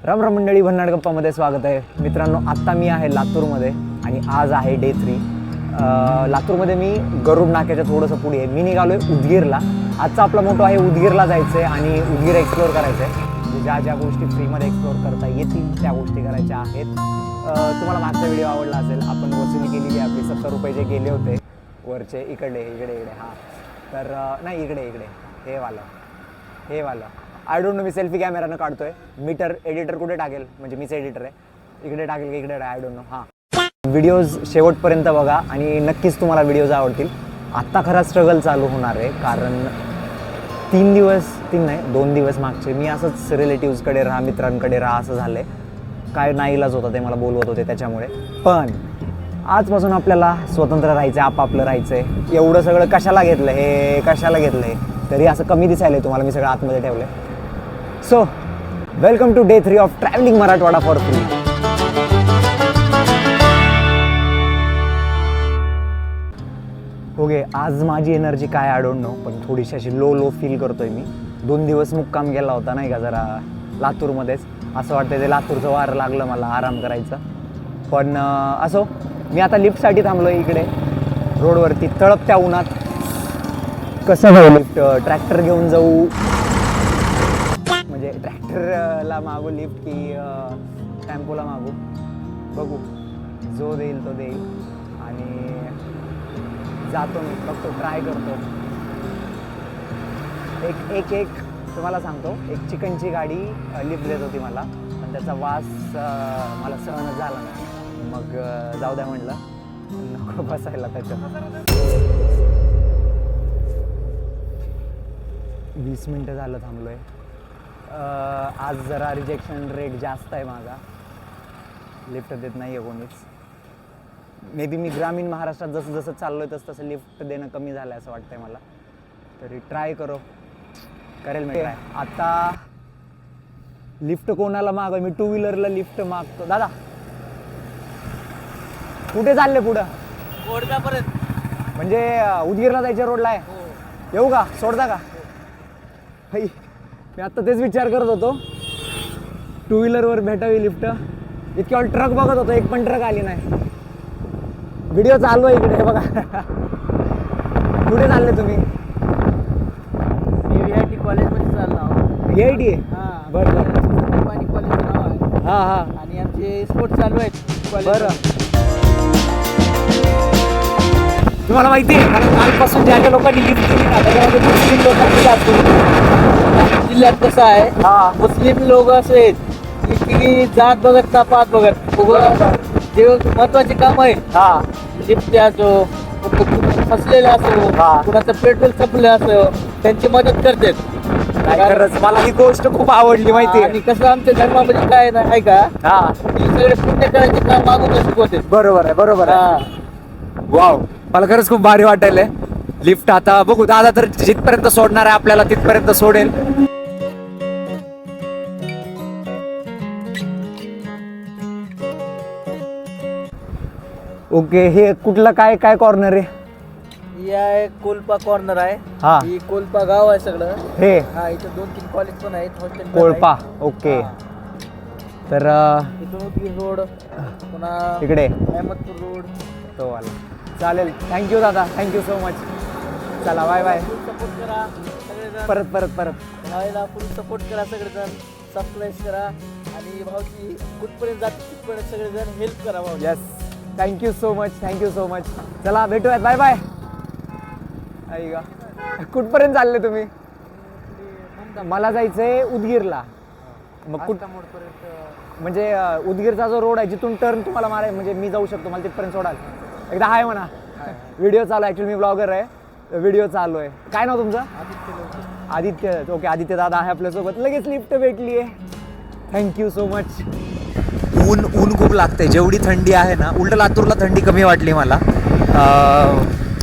राम राम मंडळी, भन्नाट गप्पामध्ये स्वागत आहे. मित्रांनो, आत्ता मी आहे लातूरमध्ये आणि आज आहे डे 3. लातूरमध्ये मी गरुड नाक्याच्या थोडंसं पुढे आहे. मी निघालो आहे उदगीरला. आजचा आपला मोठो आहे उदगीरला जायचं आहे आणि उदगीर एक्सप्लोअर करायचं आहे. म्हणजे ज्या ज्या गोष्टी फ्रीमध्ये एक्सप्लोअर करता येतील त्या गोष्टी करायच्या आहेत. तुम्हाला मागचा व्हिडिओ आवडला असेल. आपण वसुली केलेली आपली 70 रुपये जे गेले होते वरचे, इकडे हां, तर नाही इकडे हे वालं आय डोंट नो. मी सेल्फी कॅमेरानं काढतोय. मीटर एडिटर कुठे टाकेल, म्हणजे मीच एडिटर आहे. इकडे टाकेल की इकडे आय डोंट नो. हां, व्हिडिओज शेवटपर्यंत बघा आणि नक्कीच तुम्हाला व्हिडिओज आवडतील. आत्ता खरा स्ट्रगल चालू होणार आहे, कारण 2 दिवस मागचे मी असंच रिलेटिव्सकडे राहा, मित्रांकडे राहा असं झालं आहे. काय नाईलाज होता, ते मला बोलवत होते त्याच्यामुळे. पण आजपासून आपल्याला स्वतंत्र राहायचं आहे, आपापलं राहायचं आहे. एवढं सगळं कशाला घेतलं हे तरी असं कमी दिसायला आहे तुम्हाला. मी सगळं आतमध्ये ठेवलं आहे. So welcome to day 3 of travelling Marathwada for free. Okay, आज माझी एनर्जी काय आय डोंट नो, पण थोडीशी अशी लो फील करतोय मी. 2 दिवस मुक्काम गेला होता नाही का, जरा लातूरमध्येच. असं वाटतं ते लातूरचं वारं लागलं मला आराम करायचं. पण असो, मी आता लिफ्टसाठी थांबलो इकडे रोडवरती तळपत्या उन्हात. कसं जाऊ लिफ्ट? ट्रॅक्टर घेऊन जाऊ, म्हणजे ट्रॅक्टरला मागू लिफ्ट की टेम्पोला मागू, बघू. जो देईल तो देईल. आणि जातो मी, बघतो, ट्राय करतो. एक तुम्हाला सांगतो, एक चिकनची गाडी लिफ्ट देत होती मला, पण त्याचा वास मला सहनच झाला नाही. मग जाऊ द्या म्हटलं, नको बसायला त्याच्यात. 20 मिनटं झालं थांबलो आहे. आज जरा रिजेक्शन रेट जास्त आहे माझा. लिफ्ट देत नाही आहे कोणीच. मे बी मी ग्रामीण महाराष्ट्रात जसं चाललो आहे तसं लिफ्ट देणं कमी झालं आहे असं वाटतंय मला. तरी ट्राय करेल मी ट्राय. आता लिफ्ट कोणाला मागव? मी 2 व्हीलरला लिफ्ट मागतो. दादा कुठे चालले? पुढं कोडगापर्यंत, म्हणजे उदगीरला जायच्या रोडला आहे. येऊ का? सोडता का? भाई, मी आत्ता तेच विचार करत होतो, 2 व्हीलरवर भेटावी लिफ्ट. इतक्या वेळ ट्रक बघत होतो, एक पण ट्रक आली नाही. व्हिडिओ चालू आहे इकडे बघा. कुठे चालले तुम्ही? VIT कॉलेजमध्ये चाललो. VIT आहे? हां, बरं. पाणी कॉलेजचं नाव आहे. हां. आणि आमचे स्पोर्ट्स चालू आहेत कॉलेज. बरं. तुम्हाला माहिती आहे, कारण कालपासून ज्या ज्या लोकांनी लिफ्ट दिली ना, त्याच्यामध्ये मुस्लिम लोकांची जास्त. जिल्ह्यात कसं आहे, हां, मुस्लिम लोक असे आहेत की जात बघत का पात बघत, जे महत्वाचे काम आहे, हां, लिफ्ट असो, फसलेला असो, हां. कुणाचं पेट्रोल संपलं असो, त्यांची मदत करतात. खरंच मला ही गोष्ट खूप आवडली माहिती आणि कसं आमच्या धर्मामध्ये काय आहे का, हां, की सगळे पुण्य करायचे काम मागून शिकवते. बरोबर आहे. वाव, मला खरंच खूप भारी वाटायलंय. लिफ्ट आता बघू, दादा तर जिथपर्यंत सोडणार आहे आपल्याला तिथपर्यंत सोडेल. ओके, हे कुठलं काय कॉर्नर आहे? या एक कोलपा कॉर्नर आहे. हा, ही कोलपा गाव आहे सगळं. हे हा, इथं 2-3 कॉलेज पण आहेत, हॉस्टेल पण कोळपा. आहे. ओके, हा. तर इथून उदगीर रोड, पुन्हा इकडे अहमदपूर रोड. तो वाला. चालेल, थँक्यू दादा, थँक्यू सो मच. चला, बाय. सपोर्ट करा सगळेजण. परत भाईला फुल सपोर्ट करा सगळेजण. सबस्क्राईब करा आणि भाऊची कुठपर्यंत जाते तिथपर्यंत सगळेजण हेल्प करा भाऊ. Yes, thank you so much. चला, भेटूयात. बाय. ऐका, कुठपर्यंत चालले तुम्ही? मला जायचंय उदगीरला. मग म्हणजे उदगीरचा जो रोड आहे, जिथून टर्न तुम्हाला माराय, म्हणजे मी जाऊ शकतो, मला तिथपर्यंत सोडाल? एकदा हाय म्हणा. व्हिडिओ चालू आहे, ॲक्च्युली मी ब्लॉगर आहे. व्हिडिओ चालू आहे. काय नाव तुमचं? आदित्य. ओके, आदित्य दादा आहे आपल्यासोबत. लगेच लिफ्ट भेटली आहे. Thank you so much. ऊन खूप लागते. जेवढी थंडी आहे ना, उलट लातूरला थंडी कमी वाटली मला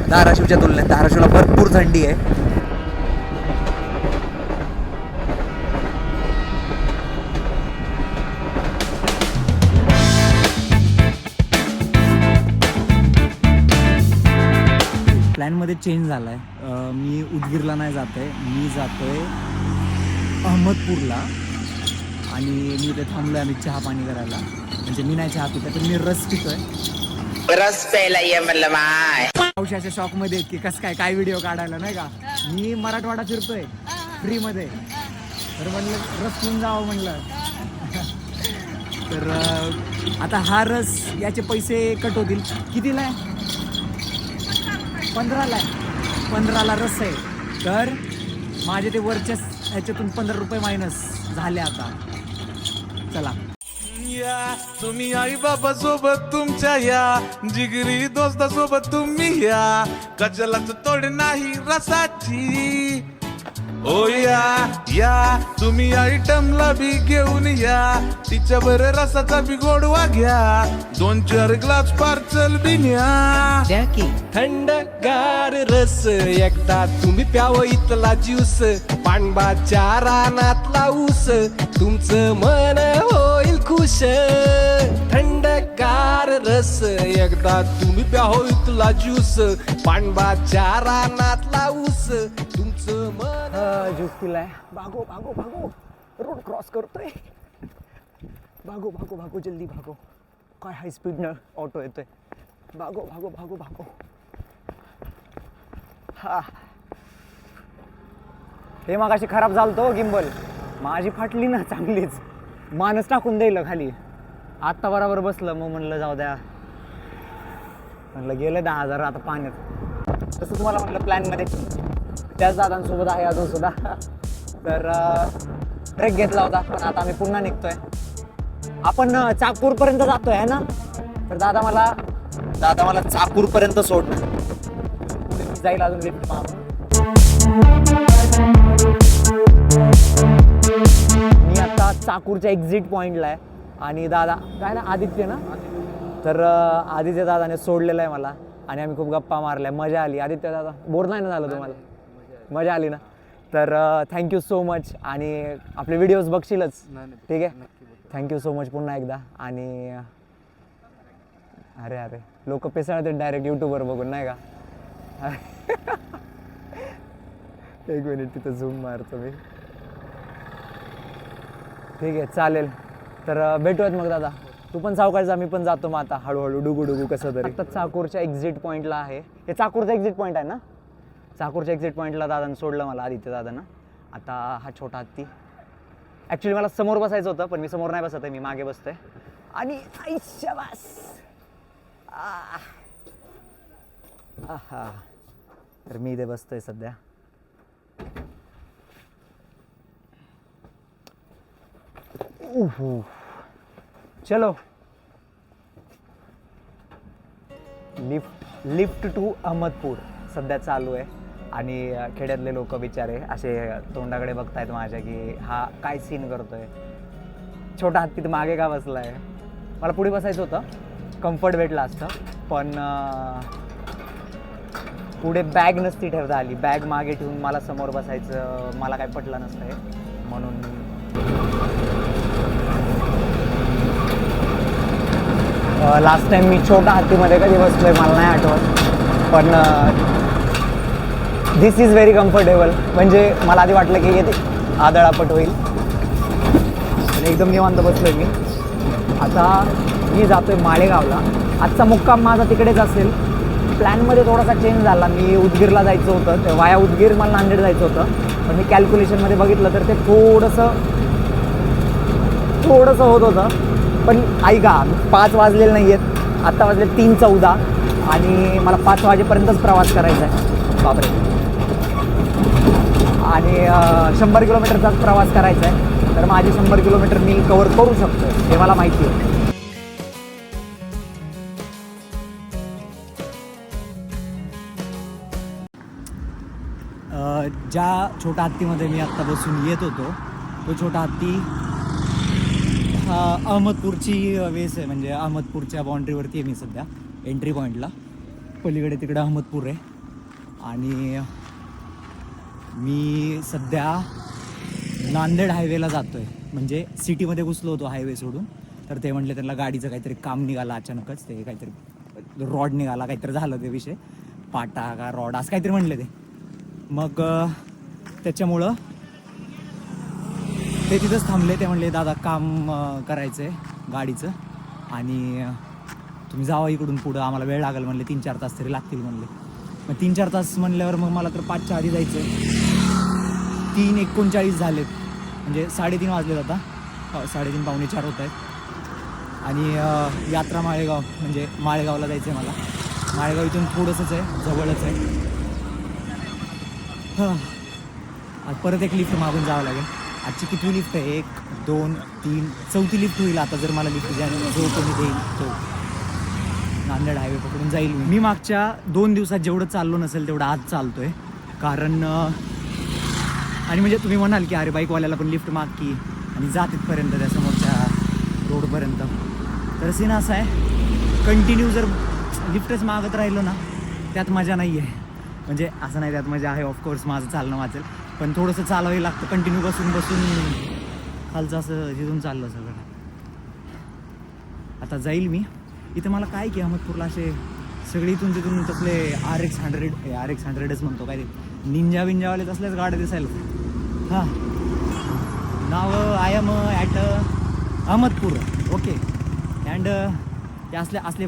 धाराशिवच्या तुलनेत. धाराशिवला भरपूर थंडी आहे. प्लॅनमध्ये चेंज झाला आहे. मी उदगीरला नाही जात आहे, मी जातो आहे अहमदपूरला. आणि मी इथे थांबलोय आम्ही चहा पाणी करायला. म्हणजे मी नाही चहा पितो तर मी रस पितोय. रस प्यायला ये म्हणलं माय. औषधाच्या शॉकमध्ये की कसं काय व्हिडिओ काढायला नाही का. मी मराठवाडा फिरतोय फ्रीमध्ये तर म्हणलं रस पिऊन जावं म्हणलं. तर आता हा रस याचे पैसे कट होतील. कितीला आहे? 15ला आहे. 15ला रस आहे. तर माझे ते वरच्या ह्याच्यातून 15 रुपये मायनस झाले आता. चला या तुम्ही आई बाबा सोबत तुमच्या या जिगरी दोस्ता सोबत तुम्ही या कचलाच तोड नाही रसाची. ओ या तुम्ही आयटमला बी घेऊन या तिच्यावर रसाचा बी गोडवा घ्या 2-4 ग्लास पार्सल बी न्या. थंडगार रस एकदा तुम्ही प्यावं इथला ज्यूस पांडवाच्या रानातला ऊस तुमचं मन होईल खुश. थंडगार रस एकदा तुम्ही प्यावं इथला ज्यूस पांडवाच्या रानातला ऊस तुमचं मन. ज्यूस पिलाय. भागो भागो भागो रोड क्रॉस करतोय. भागो भागो भागो जल्दी भागो. काय हाय स्पीडनं ऑटो येतोय. भागो भागो भागो भागो. हा हे मगाशी खराब झालतो गिम्बल. माझी फाटली ना चांगलीच. मानच टाकून द्यायला खाली. आत्ता बरोबर बसलं मग म्हणलं जाऊ द्या. म्हणलं गेलं 10,000 आता पाण्यात. तसं तुम्हाला म्हटलं प्लॅनमध्ये त्याच दादांसोबत आहे अजून सुद्धा. तर ट्रेक घेतला होता पण आता आम्ही पुन्हा निघतोय. आपण चाकूरपर्यंत जातोय आहे ना. तर दादा मला चाकूरपर्यंत सोडणार. जाईल अजून लिफ्ट मागून. मी आता चाकूरच्या एक्झिट पॉइंटला आहे आणि दादा काय ना आदित्य ना. तर आदित्य दादाने सोडलेलं आहे मला आणि आम्ही खूप गप्पा मारल्या. मजा आली. आदित्य दादा बोर नाही ना झालं तुम्हाला? मजा आली ना. तर थँक्यू सो मच. आणि आपले व्हिडिओज बघशीलच ठीक आहे. थँक्यू सो मच पुन्हा एकदा. आणि अरे लोक पेसाळते डायरेक्ट यूट्यूबवर बघून नाही का. एक मिनिट तिथं झूम मारतो मी. ठीक आहे चालेल. तर भेटूयात मग दादा. तू पण सावकाश जा मी पण जातो मग आता हळूहळू डुगू कसं तरी. आता चाकूरच्या एक्झिट पॉईंटला आहे. हे चाकूरचा एक्झिट पॉईंट आहे ना. चाकूरच्या एक्झिट पॉईंटला दादानं सोडलं मला आदित्य दादानं. आता हा छोटा हत्ती. ॲक्च्युली मला समोर बसायचं होतं पण मी समोर नाही बसत आहे. मी मागे बसतोय आणि शाबास. आहा तर मी इथे बसतोय सध्या. चलो लिफ्ट टू अहमदपूर सध्या चालू आहे. आणि खेड्यातले लोक बिचारे असे तोंडाकडे बघतायत माझ्या की हा काय सीन करतोय. छोटा हत्ती तर मागे का बसलाय. मला पुढे बसायचं होतं कम्फर्ट भेटला असतं पण पुढे बॅग नसती ठेवता आली. बॅग मागे ठेवून मला समोर बसायचं मला काय पटलं नसतंय म्हणून. लास्ट टाइम मी छोटा हत्तीमध्ये कधी बसलोय मला नाही आठवत पण दिस इज व्हेरी कम्फर्टेबल. म्हणजे मला आधी वाटलं की येते आदळापट होईल आणि एकदम निवांत बसलोय मी. आता मी जातोय माळेगावला. आजचा मुक्काम माझा तिकडेच असेल. प्लॅनमध्ये थोडासा चेंज झाला. मी उदगीरला जायचं होतं ते वाया उदगीर मला नांदेड जायचं होतं पण मी कॅल्क्युलेशनमध्ये बघितलं तर ते थोडंसं होत होतं. पण ऐका 5 वाजलेले नाही आहेत. आत्ता वाजले 3:14 आणि मला 5 वाजेपर्यंतच प्रवास करायचा आहे. बापरे. आणि 100 किलोमीटरचाच प्रवास करायचा आहे. तर माझे 100 किलोमीटर मी कवर करू शकतो हे मला माहिती आहे. ज्या छोटा हत्तीमध्ये मी आत्ता बसून येत होतो तो छोटा हत्ती हा अहमदपूरची वेस आहे. म्हणजे अहमदपूरच्या बाउंड्रीवरती आहे मी सध्या एंट्री पॉईंटला. पलीकडे तिकडे अहमदपूर आहे आणि मी सध्या नांदेड हायवेला जातो आहे. म्हणजे सिटीमध्ये घुसलो होतो हायवे सोडून. तर ते म्हटले त्यांना गाडीचं काहीतरी काम निघालं अचानकच. ते काहीतरी रॉड निघाला काहीतरी झालं ते विषय. पाटा का रॉड असं काहीतरी म्हणले ते. मग त्याच्यामुळं ते तिथंच थांबले. ते म्हणले दादा काम करायचं आहे गाडीचं आणि तुम्ही जावा इकडून पुढं, आम्हाला वेळ लागेल म्हणले, 3-4 तास तरी लागतील म्हणले. मग 3-4 तास म्हणल्यावर मग मला तर 5च्या आधी जायचं आहे. 3:39 झालेत, म्हणजे 3:30 वाजलेत आता. 3:30 पावणे 4 होत आहेत. आणि यात्रा माळेगाव म्हणजे माळेगावला जायचं आहे मला. माळेगाव इथून थोडंसंच आहे, जवळच आहे. आज परत एक लिफ्ट मागून जावं लागेल. आजची किती लिफ्ट आहे? 1, 2, 3, 4थी लिफ्ट होईल आता जर मला लिफ्ट जो कोणी देईल तो. नांदेड हायवे पकडून जाईल मी. मागच्या 2 दिवसात जेवढं चाललो नसेल तेवढं आज चालतोय. कारण आणि म्हणजे तुम्ही म्हणाल की अरे बाईकवाल्याला पण लिफ्ट माग की आणि जा तिथपर्यंत त्या समोरच्या रोडपर्यंत. तर सीन असा आहे, कंटिन्यू जर लिफ्टच मागत राहिलो ना त्यात मजा नाही आहे. म्हणजे असं नाही त्यात मजा आहे, ऑफकोर्स माझं चालणं वाचेल, पण थोडंसं चालवावं लागतं. कंटिन्यू बसून खालचं असं जिथून चाललं सगळं. आता जाईल मी. इथं मला काय की अहमदपूरला असे सगळे इथून तिथून तसले RX100च म्हणतो काय ते निंजा विंजावाले तसल्याच गाड्या दिसायला. हां, नाव I am at Ahmadpur. Okay. And ते असली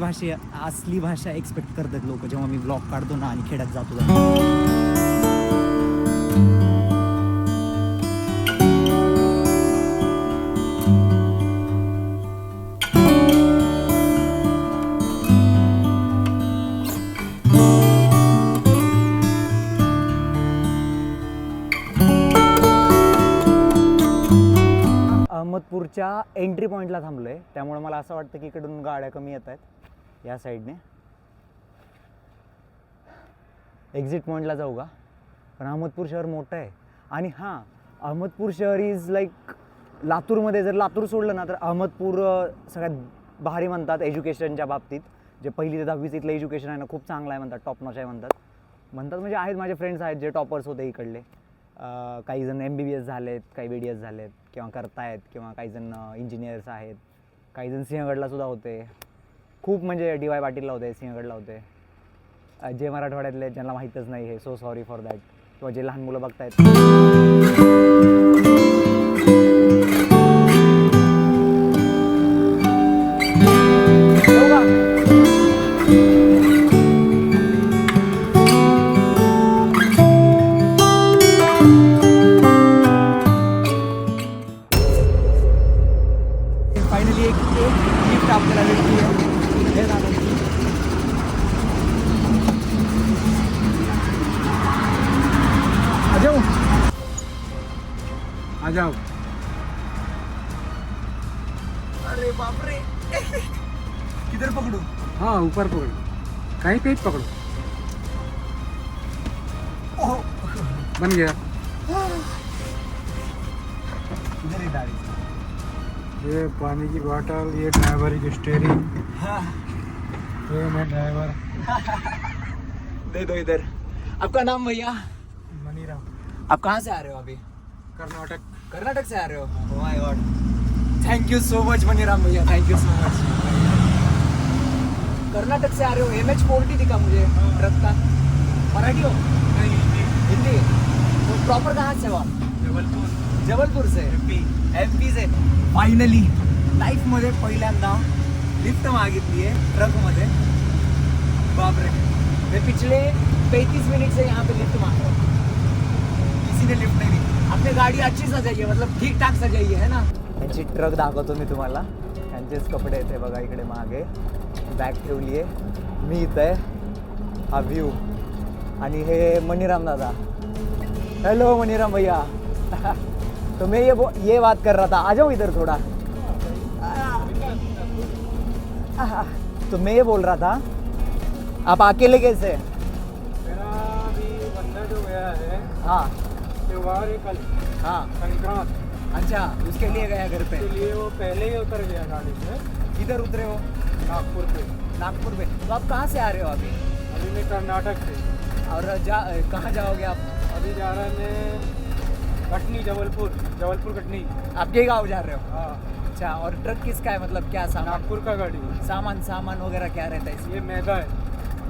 भाषा एक्सपेक्ट करतात लोक जेव्हा मी ब्लॉग काढतो ना आणि खेड्यात जातो. अहमदपूरच्या एंट्री पॉईंटला थांबलो आहे, त्यामुळे मला असं वाटतं की इकडून गाड्या कमी येत आहेत या साईडने. एक्झिट पॉईंटला जाऊ का? पण अहमदपूर शहर मोठं आहे. आणि हां, अहमदपूर शहर इज लाईक लातूरमध्ये. जर लातूर सोडलं ना तर अहमदपूर सगळ्यात भारी म्हणतात एज्युकेशनच्या बाबतीत. जे 1ली ते 10वी इथलं एज्युकेशन आहे ना खूप चांगलं आहे म्हणतात, टॉप नॉच आहे म्हणतात म्हणजे आहेत. माझे फ्रेंड्स आहेत जे टॉपर्स होते इकडले. काही जण MBBS झालेत, काही BDS झालेत किंवा करतायत, किंवा काही जण इंजिनियर्स आहेत, काही जण सिंहगडलासुद्धा होते. खूप म्हणजे DY पाटीलला होते, सिंहगडला होते. जे मराठवाड्यातले ज्यांना माहीतच नाही हे, सो सॉरी फॉर दॅट. किंवा जे लहान मुलं बघतायत. फायनली एक लिफ्ट आपल्याला भेटली आहे. हे झालं. आ जाओ. अरे बाप रे. किधर पकड़ू? हाँ ऊपर पकड़ो, कहीं पे पकड़ो. बन गया. इधर ही गाड़ी. ये पानी की बोतल, ये ड्राइवर की स्टीयरिंग, ये मैं ड्राइवर. दे दो इधर. आपका नाम भैया? मनीराम, आप कहाँ से आ रहे हो अभी? कर्नाटक. कर्नाटक से आ रहे हो? Oh my god. Thank you so much Maniram भैया, thank you so much. Karnataka से आ रहे हो. MH40 दिखा मुझे ट्रक का. मराठी हो? हिंदी. तो प्रॉपर कहाँ से हो आप? जबलपूर से. MP से. फायनली लाईफमध्ये पहिल्यांदा लिफ्ट मागितली आहे ट्रकमध्ये. बापरे. मैं पिछले 35 मिनट से यहाँ पे लिफ्ट मांग रहा हूँ, किसी ने लिफ्ट नहीं दी. आपने गाड़ी अच्छी सजाई है, मतलब ठीक ठाक सजाई है ना. त्यांची ट्रक दाखवतो मी तुम्हाला. त्यांचेच कपडे येते बघा इकडे मागे. बॅग ठेवली आहे. मी इथं आहे. हा व्ह्यू. आणि हे मनीराम दादा. हेलो मनीराम भैया. तो मैं ये बात कर रहा था, आ जाओ इधर थोड़ा. तो मैं ये बोल रहा था, आप अकेले कैसे? मेरा अभी बंदा जो गया है हाँ त्योहार है कल, हाँ. संक्रांत अच्छा, उसके लिए गया घर पे. के लिए वो पहले ही उतर गया गाड़ी से किधर उतरे हो? नागपुर पे. नागपुर में. तो आप कहाँ से आ रहे हो अभी? अभी मैं कर्नाटक से. और कहाँ जाओगे आप? अभी जा रहा है मैं कटनी, जबलपुर कटनी. आपके गाँव जा रहे हो? हाँ, अच्छा. और ट्रक किसका है, मतलब क्या सामान? नागपुर का गाड़ी. सामान वगैरह क्या रहता है इसमें? ये मैदा है.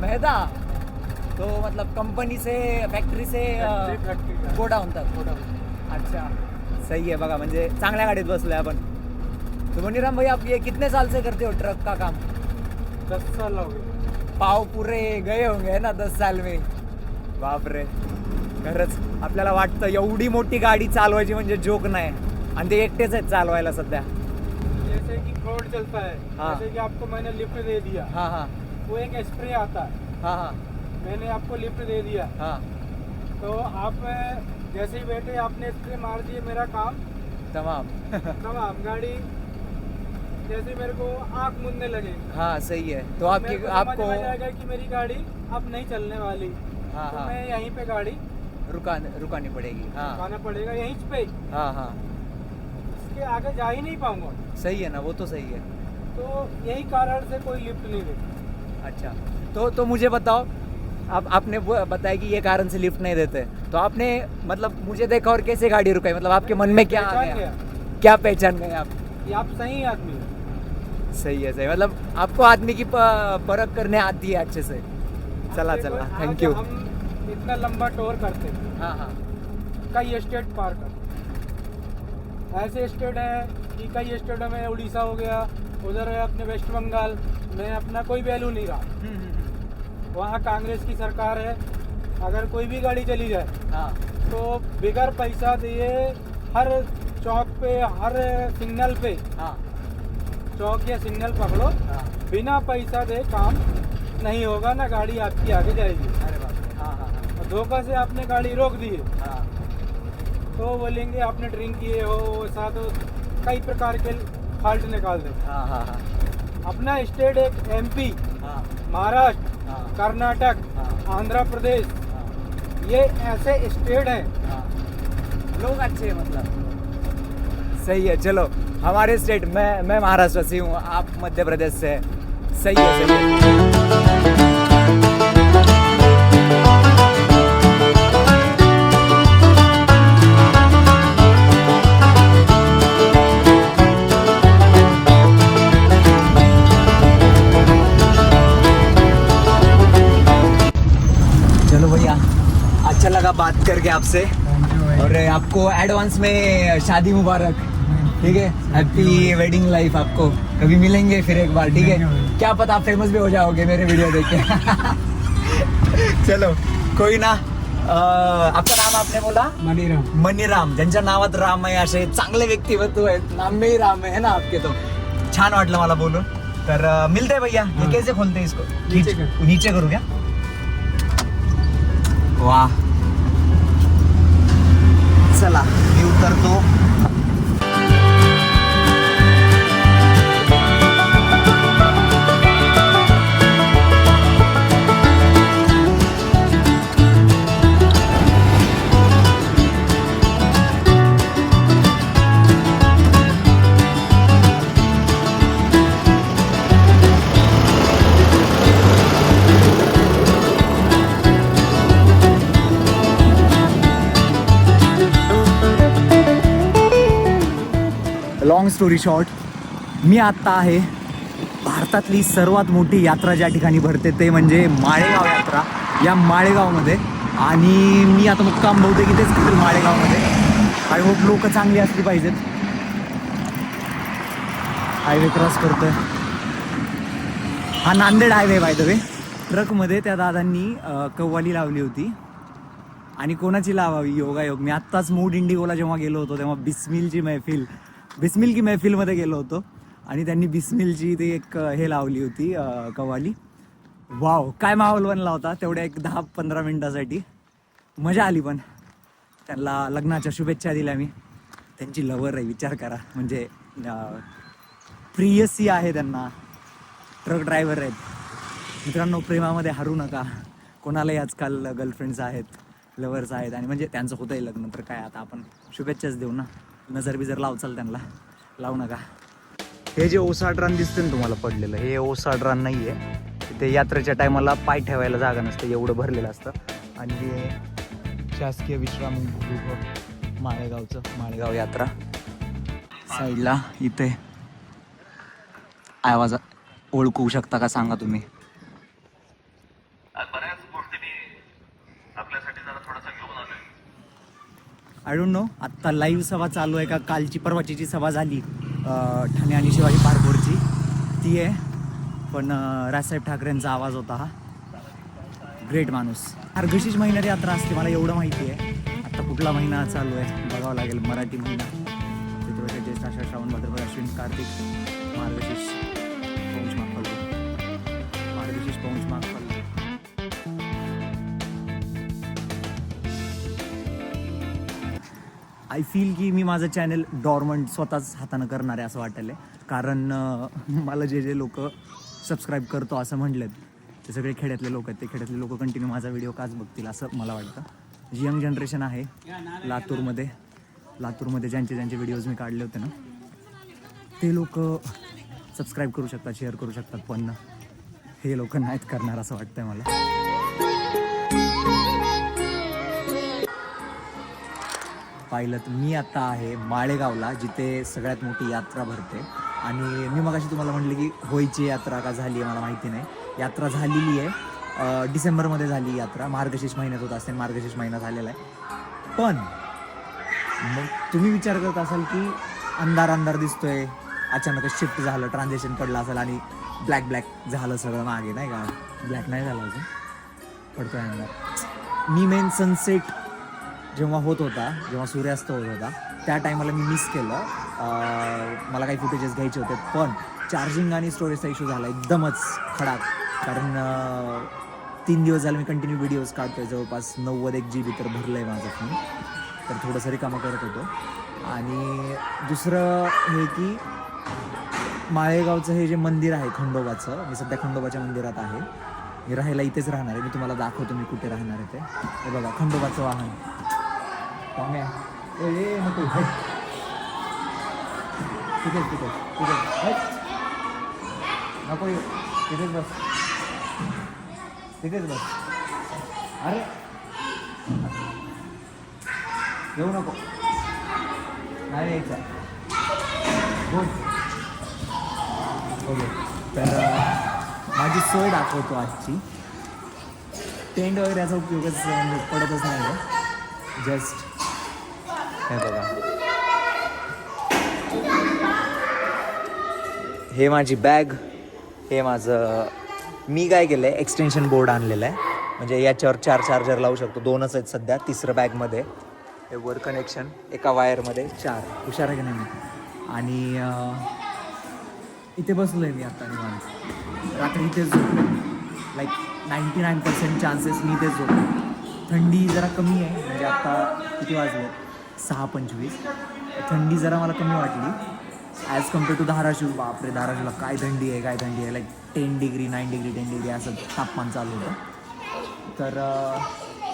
मैदा. तो मतलब कंपनी से, फैक्ट्री से फैक्ट्री का. गोडाउन तक. गोडाउन. अच्छा. सही है बघा, म्हणजे चांगल्या गाडीत बसलोय आपण. तो मनीराम भाई, आप ये कितने साल से करते हो ट्रक का काम? 10 साल हो गए. पाव पुरे गए होंगे ना 10 साल में. बापरे, खरंच आपल्याला वाटतं एवढी मोठी गाडी चालवायची म्हणजे जोक नाही, आणि ते एकटेच आहेत चालवायला सध्या. जैसे कि फ्रॉड चलता है, हाँ. जैसे कि आपको मैंने लिफ्ट दे दिया, हां हां वो एक स्प्रे आता है, हां हां मैंने आपको लिफ्ट दे दिया, हां तो आप जैसे ही बैठे आपने स्प्रे मार दिए, मेरा काम तमाम. तमाम. गाड़ी जैसे मेरे को आँख मूंदने लगे, हाँ सही है. तो मेरे आपकी को आपको समझ में आ गया कि मेरी गाड़ी अब नहीं चलने वाली, हाँ तो हाँ मैं यहीं पे गाड़ी रुकानी पड़ेगी. हाँ आना पड़ेगा, यहीं पे. हाँ हाँ इसके आगे जा ही नहीं पाऊंगा. सही है ना, वो तो सही है. तो यही कारण से कोई लिफ्ट नहीं देता. अच्छा, तो मुझे बताओ, आप आपने वो बताया कि ये कारण से लिफ्ट नहीं देते, तो आपने मतलब मुझे देखा और कैसे गाड़ी रुकाई, मतलब आपके मन में क्या आ पहचान गया? गया क्या पहचान गए आप? कि आप सही आदमी हो. सही है, सही, मतलब आपको आदमी की परख करने आती है अच्छे से. चला देखो, चला, आज थैंक यू. हम इतना लंबा टूर करते हैं, हाँ हाँ कई स्टेट पार करते हैं. ऐसे स्टेट है कि कई स्टेटों में उड़ीसा हो गया, उधर है अपने वेस्ट बंगाल में अपना कोई वैल्यू नहीं रहा. वहाँ कांग्रेस की सरकार है, अगर कोई भी गाड़ी चली जाए हाँ तो बिगर पैसा दिए हर चौक पे, हर सिग्नल पे, हाँ चौक या सिग्नल पकड़ो, हाँ. बिना पैसा दे काम नहीं होगा, ना गाड़ी आपकी आगे जाएगी. अरे बाप रे. हाँ हाँ हाँ और धोखा से आपने गाड़ी रोक दी है हाँ तो बोलेंगे आपने ड्रिंक किए हो, ऐसा, तो कई प्रकार के फॉल्ट निकाल दे. हाँ हाँ हाँ अपना स्टेट एक MP, हाँ महाराष्ट्र, हाँ कर्नाटक, हाँ. आंध्र प्रदेश, हाँ ये ऐसे स्टेट हैं. हाँ. लोग अच्छे हैं मतलब. सही है. चलो, हमारे स्टेट, मैं महाराष्ट्र से हूँ, आप मध्य प्रदेश से हैं. सही है, सही है. चलो भैया, अच्छा लगा बात करके आपसे, और आपको एडवांस में शादी मुबारक. ठीक है, हैप्पी वेडिंग लाइफ. आपको कभी मिलेंगे फिर एक बार, ठीक है? क्या पता आप फेमस भी हो जाओगे मेरे वीडियो देख के. चलो, कोई ना. आपचं नाम आपने बोला? मनीराम. मनीराम. ज्यांच्या नावात राम आहे असे चांगले व्यक्तिमत्व आहेत, नाम में ही राम है ना आपके. तो छान वाटलं मला बोलून. तर मिलते हैं भैया. ये कैसे खोलते हैं इसको? नीचे करू क्या? वाह, चला मी उतरतो. लॉंग स्टोरी शॉर्ट, मी आत्ता आहे भारतातली सर्वात मोठी यात्रा ज्या ठिकाणी भरते ते म्हणजे माळेगाव यात्रा, या माळेगावमध्ये. आणि मी आता मुक्काम बहुतेक इथेच करेल माळेगावमध्ये. आय होप लोक चांगली असली पाहिजेत. हायवे क्रॉस करतोय. हा Nanded highway by the way. ट्रकमध्ये त्या दादांनी कव्वाली लावली होती, आणि कोणाची लावावी योगायोग. मी आत्ताच मूड इंडिगोला जेव्हा गेलो होतो तेव्हा बिस्मिल की मैफिलमध्ये गेलो होतो, आणि त्यांनी बिस्मिलची ती एक हे लावली होती कव्वाली. वाव, काय माहोल बनला होता तेवढ्या एक 10-15 मिनटासाठी. मजा आली. पण त्यांना लग्नाच्या शुभेच्छा दिल्या मी. त्यांची लवर आहे, विचार करा. म्हणजे प्रियसी आहे त्यांना, ट्रक ड्रायव्हर आहेत. मित्रांनो, प्रेमामध्ये हरू नका. कोणालाही आजकाल गर्लफ्रेंड्स आहेत, लवर्स आहेत, आणि म्हणजे त्यांचं होतंही लग्न, तर काय आता आपण शुभेच्छाच देऊ ना. नजर बिजर लावचाल त्यांना, लावू नका. हे जे ओसाड रान दिसतं ना तुम्हाला पडलेलं, हे ओसाड रान नाही आहे. ते यात्रेच्या टायमाला पाय ठेवायला जागा नसते, एवढं भरलेलं असतं. आणि हे शासकीय विश्रामगृह माळेगावचं, माळेगाव यात्रा. साईडला इथे आवाज ओळखू शकता का सांगा तुम्ही? आय डोंट नो आत्ता लाईव्ह सभा चालू आहे का कालची परवाची जी सभा झाली ठाणे आणि शिवाजी पार्कवरची ती आहे. पण राजसाहेब ठाकरेंचा आवाज होता हा. ग्रेट माणूस. मार्गशीर्ष महिन्यात यात्रा असते मला एवढं माहिती आहे. आता कुठला महिना चालू आहे बघावं लागेल. मराठी महिना चित्रपट ज्येष्ठ आषाढ श्रावण भाद्रपद अश्विन कार्तिक मार्गशीर्ष पौष माग फाल्गुन मार्गशीर्ष पौष माग फाल्गुन. आय फील की मी माझं चॅनल डॉर्मंट स्वतःच हातानं करणार आहे असं वाटायलं आहे. कारण मला जे लोक सबस्क्राईब करतो असं म्हटलेत ते सगळे खेड्यातले लोक आहेत. ते खेड्यातले लोक कंटिन्यू माझा व्हिडिओ काच बघतील असं मला वाटतं. जी यंग जनरेशन आहे लातूरमध्ये ज्यांचे व्हिडिओज मी काढले होते ना ते लोक सबस्क्राईब करू शकतात, शेअर करू शकतात. पण हे लोक नाहीत करणार असं वाटतंय मला. पाहिलं तर मी आता आहे माळेगावला जिथे सगळ्यात मोठी यात्रा भरते. आणि मी मगाशी तुम्हाला म्हटलं की होईची यात्रा का झाली आहे मला माहिती नाही. यात्रा झालेली आहे डिसेंबरमध्ये झाली यात्रा. मार्गशीर्ष महिन्यात होत असते, मार्गशीर्ष महिना झालेला आहे. पण मग तुम्ही विचार करत असाल की अंधार दिसतोय, अचानकच शिफ्ट झालं, ट्रान्झॅक्शन पडलं असेल आणि ब्लॅक झालं सगळं मागे नाही का. ब्लॅक नाही झालं अजून, पडतोय अंधार. मी मेन सनसेट जेव्हा होत होता, जेव्हा सूर्यास्त होत होता त्या टायमाला मी मिस केलं. मला काही फुटेजेस घ्यायचे होते पण चार्जिंग आणि स्टोरेजचा इश्यू झाला एकदमच खडाक. कारण 3 दिवस झाले मी कंटिन्यू व्हिडिओज काढतोय. जवळपास 90 GB तर भरलं आहे माझं फोन. तर थोडंसं रिकामं करत होतो. आणि दुसरं हे की माळेगावचं हे जे मंदिर आहे खंडोबाचं, मी सध्या खंडोबाच्या मंदिरात आहे. मी राहायला इथेच राहणार आहे. मी तुम्हाला दाखवतो मी कुठे राहणार आहे ते. हे बघा खंडोबाचं वाहन. नको नको तिथेच बस, तिथेच बस. अरे येऊ नको, नाही यायचं. ओके तर माझी सोय दाखवतो आजची. टेंट वगैरे याचा उपयोगच पडतच नाही. जस्ट हे बघा, हे माझी बॅग, हे माझं. मी काय केलं आहे एक्सटेन्शन बोर्ड आणलेलं आहे. म्हणजे याच्यावर 4 चार्जर लावू शकतो. 2च आहेत सध्या. तिसरं बॅगमध्ये हे वर कनेक्शन, एका वायरमध्ये 4. हुशार आहे की नाही मी. आणि इथे बसलो आहे मी आता निवांत. रात्री इथेच झोपलो. लाईक 99% चान्सेस मी इथेच झोपलो. थंडी जरा कमी आहे. म्हणजे आता किती वाजले 6:25. थंडी जरा मला कमी वाटली ॲज कम्पेअर टू धाराशिव. बापरे धाराशिवला काय थंडी आहे. लाईक 10 डिग्री 9 डिग्री 10 डिग्री असं तापमान चालू होतं. तर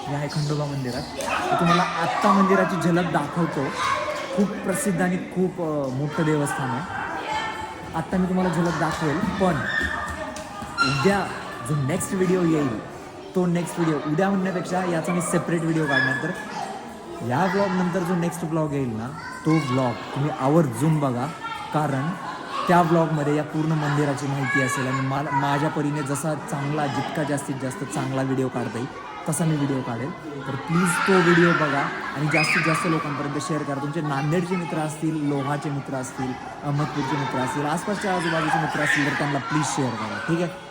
हे आहे खंडोबा मंदिरात. मी तुम्हाला आत्ता मंदिराची झलक दाखवतो. खूप प्रसिद्ध आणि खूप मोठं देवस्थान आहे. आत्ता मी तुम्हाला झलक दाखवेल. पण उद्या जो नेक्स्ट व्हिडिओ येईल तो नेक्स्ट व्हिडिओ उद्या म्हणण्यापेक्षा याचा मी सेपरेट व्हिडिओ काढणार. तर या ब्लॉगनंतर जो नेक्स्ट ब्लॉग येईल ना तो ब्लॉग तुम्ही आवर्जून बघा. कारण त्या ब्लॉगमध्ये या पूर्ण मंदिराची माहिती असेल. आणि माझ्या परीने जसा चांगला जितका जास्तीत जास्त चांगला व्हिडिओ काढता येईल तसा मी व्हिडिओ काढेल. तर प्लीज तो व्हिडिओ बघा आणि जास्तीत जास्त लोकांपर्यंत शेअर करा. तुमचे नांदेडचे मित्र असतील, लोहाचे मित्र असतील, अहमदपूरचे मित्र असतील, आसपासच्या आजूबाजूचे मित्र असतील तर त्यांना प्लीज शेअर करा. ठीक आहे.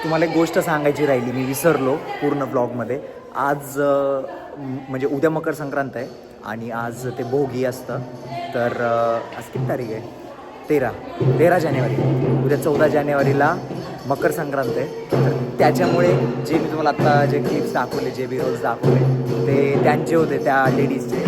तुम्हाला एक गोष्ट सांगायची राहिली, मी विसरलो पूर्ण ब्लॉगमध्ये. आज म्हणजे उद्या मकर संक्रांत आहे आणि आज ते भोगी असतं. तर आज किती तारीख आहे? 13 जानेवारी. उद्या 14 जानेवारीला मकर संक्रांत आहे. तर त्याच्यामुळे जे मी तुम्हाला आत्ता जे क्लिप्स दाखवले, जे व्हिडिओज दाखवले ते त्यांचे होते, त्या लेडीजचे.